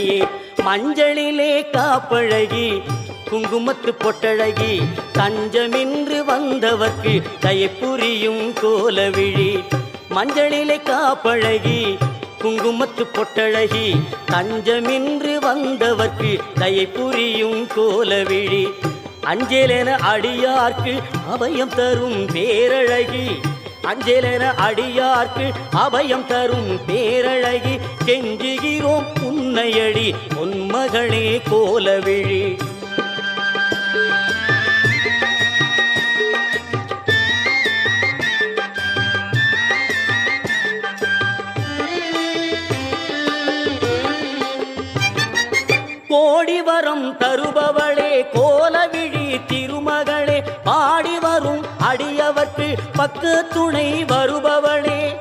துணையே. மஞ்சளிலே காப்பழகி குங்குமத்து பொட்டழகி தஞ்சமின்று வந்தவர்க்கு தயை புரியும் கோலவிழி. மஞ்சளிலே காப்பழகி குங்குமத்து பொட்டழகி தஞ்சமின்று வந்தவர்க்கு தயை புரியும் கோலவிழி. அஞ்சலென அடியார்க்கு அபயம் தரும் பேரழகி. அஞ்சலென அடியார்க்கு அபயம் தரும் பேரழகி. கெஞ்சுகிறோம் உன்னையடி பொன்மகளே கோலவிழி. கோடி வரம் தருபவளே கோலவிழி திருமகளே. பாடி வரும் அடியவர்க்கு பக்க துணை வருபவளே.